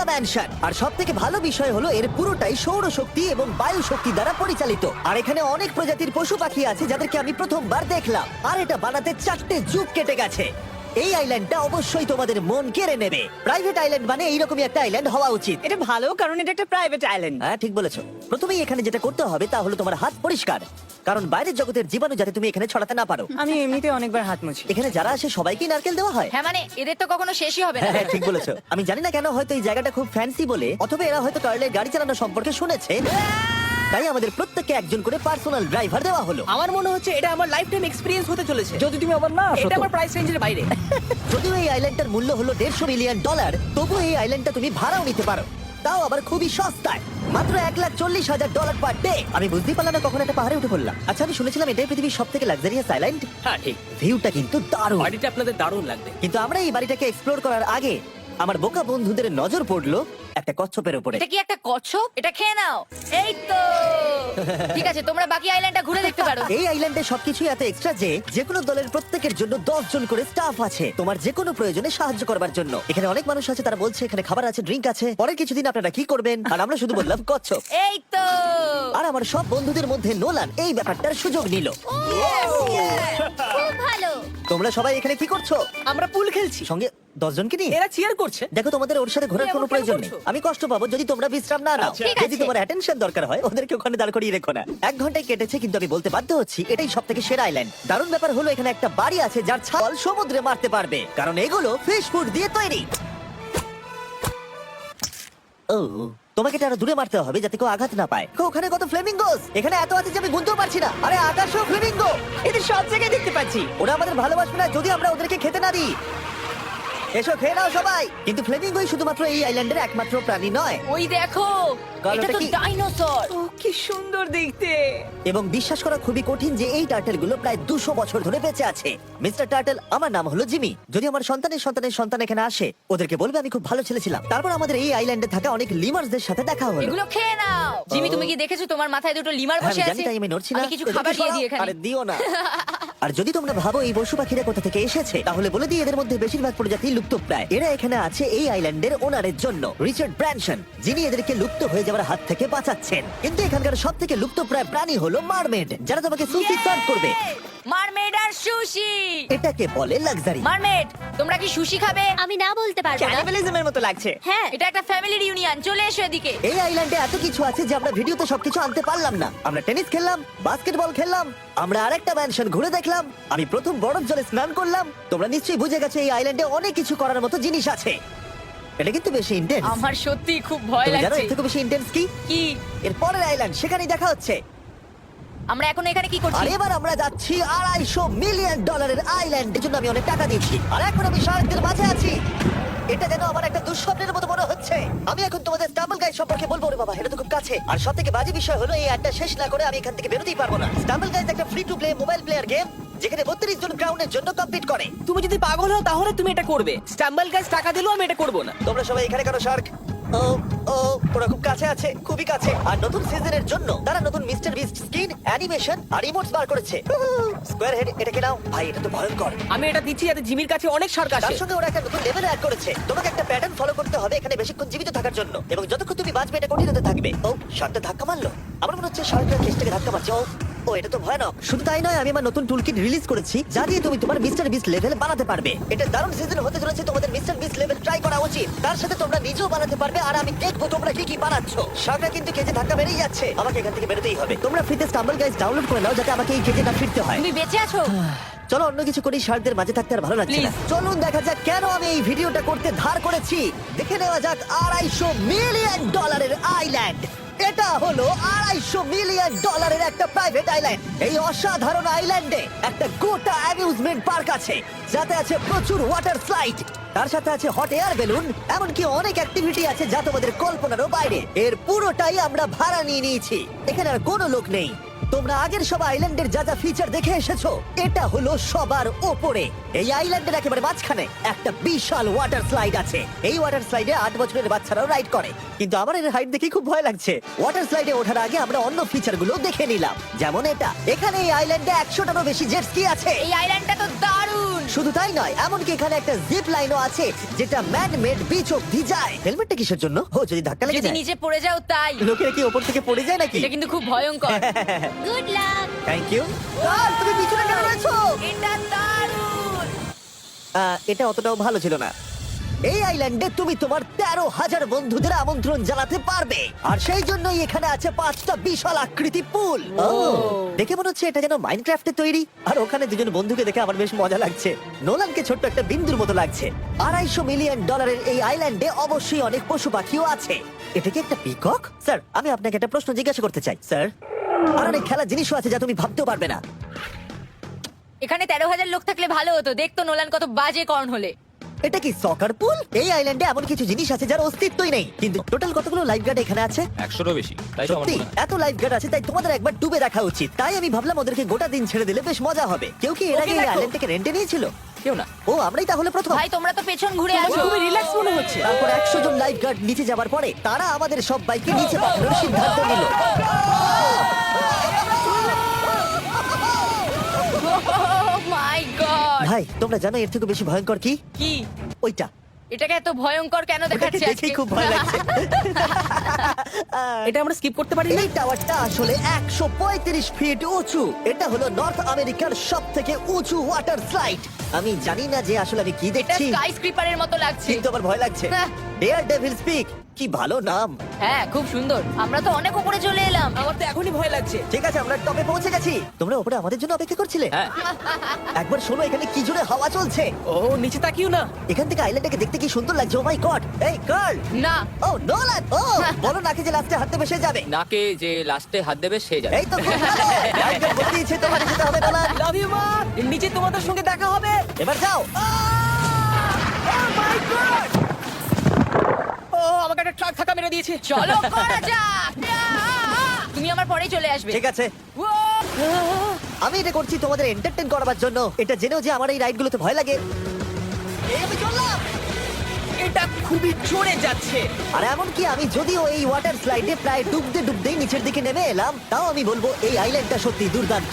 Mansion. আর সব থেকে ভালো বিষয় হলো এর পুরোটাই সৌরশক্তি এবং বায়ু শক্তি দ্বারা পরিচালিত। আর এখানে অনেক প্রজাতির পশু পাখি আছে যাদেরকে আমি প্রথমবার দেখলাম। আর এটা বানাতে 4টে যুগ কেটে গেছে। এই আইল্যান্ডটা অবশ্যই তোমাদের মন কেড়ে নেবে। প্রাইভেট আইল্যান্ড মানে এইরকমই একটা আইল্যান্ড হওয়া উচিত। এটা ভালো, কারণ এটা একটা প্রাইভেট আইল্যান্ড। হ্যাঁ, ঠিক বলেছো। প্রথমেই এখানে যেটা করতে হবে তা হলো তোমার হাত পরিষ্কার, কারণ বাইরের জগতের জীবাণু যাতে তুমি এখানে ছড়াতে না পারো। আমি এমনিতে অনেকবার হাত মুছি। এখানে যারা আসে সবাইকে নারকেল দেওয়া হয়। হ্যাঁ মানে এদের তো কখনো শেষই হবে না। হ্যাঁ, ঠিক বলেছো। আমি জানি না কেন, হয়তো এই জায়গাটা খুব ফ্যান্সি বলে, অথবা এরা হয়তো কার্লের গাড়ি চালানো সম্পর্কে শুনেছে, তাই আমাদের প্রত্যেককে একজন করে পার্সোনাল ড্রাইভার দেওয়া হলো। আমার মনে হচ্ছে এটা আমার লাইফ টাইম এক্সপেরিয়েন্স হতে চলেছে। যদি তুমি আবার না আসো এটা তো। আমার প্রাইস রেঞ্জের বাইরে। যদিও এই আইল্যান্ডটার মূল্য হলো $150 মিলিয়ন, তবু এই আইল্যান্ডটা তুমি ভাড়াও নিতে পারো, তাও আবার খুবই সস্তায়, মাত্র $1,40,000 পার ডে। আমি বুঝতেই পারলাম না কখন একটা পাহাড়ে উঠে পড়লাম। আচ্ছা, আমি শুনেছিলাম এটাই পৃথিবীর সব থেকে লাক্সারিয়াস আইল্যান্ড। হ্যাঁ ঠিক, ভিউটা কিন্তু দারুণ। বাড়িটা আপনাদের দারুণ লাগবে। কিন্তু আমরা এই বাড়িটাকে এক্সপ্লোর করার আগে আমার বোকা বন্ধুদের নজর পড়লো একটা কচ্ছপের উপরে। এটা কি একটা কচ্ছপ? এটা খেয়ে নাও। এই তো ঠিক আছে, তোমরা বাকি আইল্যান্ডটা ঘুরে দেখতে পারো। এই আইল্যান্ডে সবকিছুই এত এক্সট্রা যে যেকোনো দলের প্রত্যেকের জন্য 10 জন করে স্টাফ আছে তোমার যে কোনো প্রয়োজনে সাহায্য করবার জন্য। এখানে অনেক মানুষ আছে, তারা বলছে এখানে খাবার আছে, ড্রিঙ্ক আছে, পরের কিছুদিন আপনারা কি করবেন, আর আমরা শুধু বললাম কচ্ছপ। এই তো আর আমার সব বন্ধুদের মধ্যে নোলান এই ব্যাপারটার সুযোগ নিল। খুব ভালো। তোমরা সবাই এখানে কি করছো? আমরা পুল খেলছি, সঙ্গে 10 জনকে নিয়ে? এরা চিয়ার করছে। দেখো, তোমাদের ওর সাথে ঘোরার তুমি কোনো এমন কেন প্রয়োজন নেই। করছো? আমি কষ্ট পাবো যদি তোমরা বিশ্রাম না নাও। ঠিক যদি আছে। তোমার অ্যাটেনশন দরকার হয় ওদেরকে ওখানে দাঁড় করিয়ে রেখো না। 1 ঘন্টায় কেটেছে, কিন্তু আমি বলতে বাধ্য হচ্ছি এটাই সব থেকে সেরা আইল্যান্ড। দারুণ ব্যাপার হলো এখানে একটা বাড়ি আছে যার ছাল সমুদ্রে মারতে পারবে, কারণ এগুলো ফিশ ফুড দিয়ে তৈরি। ও, তোমাকে এটা আরো দূরে মারতে হবে যাতে কেউ আঘাত না পায়। ওখানে কত ফ্লেমিঙ্গোস! এখানে এত আছে যে আমি গুনতেও পারছি না। আরে আকাশেও ফ্লেমিঙ্গো! এটা সব জায়গায় দেখতে পাচ্ছি। ওরা আমাদের ভালোবাসবে না যদি আমরা ওদেরকে খেতে না দিই। এসো, খেয়ে নাও সবাই। কিন্তু ফ্লেমিঙ্গোই শুধুমাত্র এই আইল্যান্ডের একমাত্র প্রাণী নয়। ওই দেখো, কালোটা এটা তো কি? ডাইনোসর। ও কি সুন্দর দেখতে। এবং বিশ্বাস করা খুবই কঠিন যে এই টার্টেল গুলো প্রায় 200 বছর ধরে বেঁচে আছে। মিস্টার টার্টেল, আমার নাম হলো জিমি। যদি আমার সন্তানের সন্তানের সন্তান এখানে আসে, ওদেরকে বলবে আমি খুব ভালো ছেলে ছিলাম। তারপর আমাদের এই আইল্যান্ডে থাকা অনেক লিমার্সদের সাথে দেখা হলো। এগুলো খেয়ে নাও। জিমি, তুমি কি দেখেছো তোমার মাথায় দুটো লিমার হ্যাঁ, বসে আমি জানি, আছে? তাই আমি নড়ছি না। আমি কিছু ওদেরকে খাবার দিয়ে সরাও। দিই এখানে। আরে দিও না। আর যদি তোমরা ভাবো এই পশু পাখিরা কোথা থেকে এসেছে, তাহলে বলে দিই এদের মধ্যে বেশিরভাগ প্রজাতি লুপ্তপ্রায়। এরা এখানে আছে এই আইল্যান্ডের ওনারের জন্য, রিচার্ড ব্র্যানসন, যিনি এদেরকে লুপ্ত হয়ে যাওয়ার হাত থেকে বাঁচাচ্ছেন। কিন্তু এখানকার সব থেকে লুপ্তপ্রায় প্রাণী হলো মারমেড, যারা তোমাকে সুশি সার্ভ করবে। মারমেড আর সুশি। এটাকে বলে লাক্সারি। মারমেড, তোমরা কি সুশি খাবে? আমি না বলতে পারবো না। ক্যানিবালিজমের মতো লাগছে। হ্যাঁ, এটা একটা ফ্যামিলি রিউনিয়ন। চলে এসো এদিকে। এই আইল্যান্ডে এত কিছু আছে যে আমরা ভিডিওতে সবকিছু আনতে পারলাম না। আমরা টেনিস খেললাম, বাস্কেটবল খেললাম, আমরা আরেকটা ম্যানশন ঘুরে দেখলাম, আমি প্রথম বরফ জলে স্নান করলাম। তোমরা নিশ্চয়ই বুঝে গেছো এই আইল্যান্ডে অনেক কিছু করার মতো জিনিস আছে। এটা কিন্তু বেশি ইন্টেন্স। আমার সত্যি খুব ভয় তুমি জানো লাগছে। এর থেকে বেশি ইন্টেন্স কি? কি? এর পরের আইল্যান্ড, সেখানেই দেখা হচ্ছে। আমরা এখন এখানে কি আর করছি? এবার আমরা যাচ্ছি $250 মিলিয়ন আইল্যান্ড। এর জন্য আমি অনেক টাকা দিচ্ছি, আর এখন আমি শার্কদের মাঝে আছি। এটা যেন আমার একটা দুঃস্বপ্নের মতো মনে হচ্ছে। আমি এখন তোমাদের স্টাম্বল গাইজ সম্পর্কে বলবো। রে বাবা, এটা তো খুব কাছে। আর সব থেকে বাজে বিষয় হলো এই অ্যাডটা শেষ না করে আমি এখান থেকে বেরোতেই পারবো না। স্টাম্বল গাইজ একটা free to play mobile player game, যেখানে 32 জন ক্রাউনের জন্য কম্পিট করে। তুমি যদি পাগল হও তাহলে তুমি এটা করবে। স্টাম্বল গাছ টাকা দিলেও আমি এটা করব না। তোমরা সবাই এখানে কেন শার্ক? ও ও, ওরা খুব কাছে আছে, খুবই কাছে। আর নতুন সিজনের জন্য তারা নতুন মিস্টার বিস্ট স্কিন, অ্যানিমেশন আর ইমোটস বার করেছে। স্কোয়ার হেড, এটাকে নাও ভাই, এটা তো ভয়ঙ্কর। আমি এটা দিচ্ছি যাতে জিমির কাছে অনেক শার্ক তার আসে। সঙ্গে ওরা একটা নতুন লেভেল অ্যাড করেছে। তোমাকে একটা প্যাটার্ন ফলো করতে হবে এখানে বেশিক্ষণ জীবিত থাকার জন্য, এবং যতক্ষণ তুমি বাঁচবে এটা কঠিন হতে থাকবে। ও, শার্কটা ধাক্কা মারলো। আমার মনে হচ্ছে শার্কটা চেষ্টাকে ধাক্কা মারছে। ও, এটা তো ভয়ানক। শুধু তাই নয়, আমি আমার নতুন টুলকিট রিলিজ করেছি যা দিয়ে তুমি তোমার মিস্টার বিস্ট লেভেল বানাতে পারবে। এটা দারুণ সিজন হতে চলেছে, তোমাদের মিস্টার বিস্ট লেভেল ট্রাই করা উচিত। তার সাথে তোমরা নিজেও বানাতে পারবে, আর আমি দেখবো তোমরা কি কি বানাচ্ছো। শার্কটা কিন্তু কেজে ধাক্কা মেরেই যাচ্ছে, আমাকে এখান থেকে বেরোতেই হবে। তোমরা ফ্রিতে স্টাম্বল গাইজ ডাউনলোড করে নাও যাতে আমাকে এই কেজে না ফিরতে হয়। তুমি বেঁচে আছো? চলো অন্য কিছু করি, শার্কদের মাঝে থাকতে আর ভালো লাগছে না। চলুন দেখা যাক কেন আমি এই ভিডিওটা করতে ধার করেছি। দেখে নেওয়া যাক $250 মিলিয়ন আইল্যান্ড। এটা হলো $250 মিলিয়ন একটা প্রাইভেট আইল্যান্ড। এই অসাধারণ আইল্যান্ডে একটা গোটা অ্যামিউজমেন্ট পার্ক আছে, যাতে আছে প্রচুর ওয়াটার স্লাইড, তার সাথে আছে হট এয়ার বেলুন, এমনকি অনেক অ্যাক্টিভিটি আছে যা তোমাদের কল্পনারও বাইরে। এর পুরোটাই আমরা ভাড়া নিয়ে নিয়েছি, এখানে আর কোনো লোক নেই। তোমরা আগের সব আইল্যান্ডের যা যা ফিচার দেখে এসেছো এটা হলো সবার ওপরে। এই আইল্যান্ডের একেবারে মাঝখানে একটা বিশাল ওয়াটার স্লাইড আছে। এই ওয়াটার স্লাইডে 8 বছরের বাচ্চারাও রাইড করে, কিন্তু আমার এর হাইট দেখে খুব ভয় লাগছে। ওয়াটার স্লাইডে ওঠার আগে আমরা অন্য ফিচার গুলো দেখে নিলাম, যেমন এটা। এখানে এই আইল্যান্ডে 100টারও বেশি জেট স্কি আছে। এই আইল্যান্ডটা তো দারুণ। শুধু তাই নয়, এমনকি এখানে একটা জিপ লাইনও আছে যেটা ম্যান মেড বিচ অব্দি যায়। হেলমেটটা কিসের জন্য? ও যদি ধাক্কা লেগে যদি যায়। নিচে পড়ে যাও তাই। লোকেরা কি ওপর থেকে পড়ে যায় নাকি? এটা কিন্তু খুব ভয়ঙ্কর। Good luck. Thank you. তুমি পিছনে কেন রয়েছো? এটা দারুণ। এটা অতটাও ভালো ছিল না। এই আইল্যান্ডে তুমি তোমার 13,000 বন্ধুদের আমন্ত্রণ জানাতে পারবে, আর সেই জন্যই এখানে আছে 5টা বিশাল আকৃতি পুল। দেখে মনে হচ্ছে এটা যেন মাইনক্রাফটে তৈরি। আর ওখানে দুজন বন্ধুকে দেখে আমার বেশ মজা লাগছে। নোলানকে ছোট্ট একটা বিন্দুর মতো লাগছে। $250 মিলিয়ন এই আইল্যান্ডে অবশ্যই অনেক পশু পাখিও আছে। এটা কি একটা পিকক? স্যার, আমি আপনাকে একটা প্রশ্ন জিজ্ঞাসা করতে চাই স্যার। আর অনেক খেলার জিনিসও আছে যা তুমি ভাবতেও পারবে না। এখানে 13,000 লোক থাকলে ভালো হতো। দেখতো নোলান কত বাজে কর্ন হলে। এটা কি সকার পুল? এই আইল্যান্ডে এমন কিছু জিনিস আছে যার অস্তিত্বই নেই, কিন্তু টোটাল কতগুলো লাইফ গার্ড এখানে আছে? 100রও বেশি, তাই তো আমার সত্যি মনে হয়। এত লাইফ গার্ড আছে, তাই তোমাদের একবার ডুবে দেখা উচিত। তাই আমি ভাবলাম ওদেরকে গোটা দিন ছেড়ে দিলে বেশ মজা হবে। কেউ কি এর ওকে আগে এই দেখো। আইল্যান্ডটাকে রেন্টে নিয়েছিল? কেউ না। ও, আমরাই তাহলে প্রথম। ভাই তোমরা তো পেছন ঘুরে আসো। খুবই রিল্যাক্স মনে হচ্ছে। তারপর 100 জন লাইফ গার্ড নিচে যাবার পরে তারা আমাদের সব বাইকে নিচে পাঠানোর সিদ্ধান্ত নিল। মাই গড। ভাই, তোমরা জানো এর থেকে বেশি ভয়ঙ্কর কি? কি? ওইটা। এটাকে এত ভয়ঙ্কর কেন ওটাকে দেখাচ্ছে আজকে? দেখেই খুব ভয় লাগছে। এটা আমরা স্কিপ করতে পারি না। এই টাওয়ারটা আসলে 135 ফিট উঁচু। এটা হলো নর্থ আমেরিকার সবথেকে উঁচু ওয়াটার স্লাইড। আমি জানি না যে আসলে আমি কি এটা দেখছি, স্কাই স্ক্রিপারের মতো লাগছে। কিন্তু আমার ভয় লাগছে। হ্যাঁ। ডেয়ার ডেভিলস পিক, কি ভালো নাম। হ্যাঁ, খুব সুন্দর। আমরা তো অনেক উপরে চলে এলাম। আমার তো এখনই ভয় লাগছে। ঠিক আছে, আমরা টপে পৌঁছে গেছি। তোমরা উপরে আমাদের জন্য অপেক্ষা করছিলে? হ্যাঁ, একবার শোনো এখানে কি জোরে হাওয়া চলছে। ও নিচে তাকিও না। এখান থেকে আইল্যান্ডটাকে দেখতে কি সুন্দর লাগছে। ও মাই গড। এই গার্ল। না, ও নোলান। ও বলো নাকি যে লাস্টে হাঁটতে বসে যাবে। নাকে যে লাস্টে হাত দেবে সে যাবে। এই তো খুব ভালো। লাইফগার্ড বলে দিয়েছে তোমাকে যেতে হবে নোলান। লাভ ইউ মা। নিচে তোমাদের সঙ্গে দেখা হবে। এবার যাও। ও আমাকে একটা ট্রাক ধাক্কা মেরে দিয়েছে। চলো করা যাক। তুমি আমার পরেই চলে আসবে। ঠিক আছে, আমি এটা করছি তোমাদের এন্টারটেইন করার জন্য। এটা জেনেও যে আমার এই রাইডগুলোতে ভয় লাগে। এই আমি চললাম। এটা খুবই জোরে যাচ্ছে। আর এমনকি আমি যদিও এই ওয়াটার স্লাইডে প্রায় ডুবতেই নিচের দিকে নেমে এলাম, তাও আমি বলবো এই আইল্যান্ডটা সত্যি দুর্দান্ত।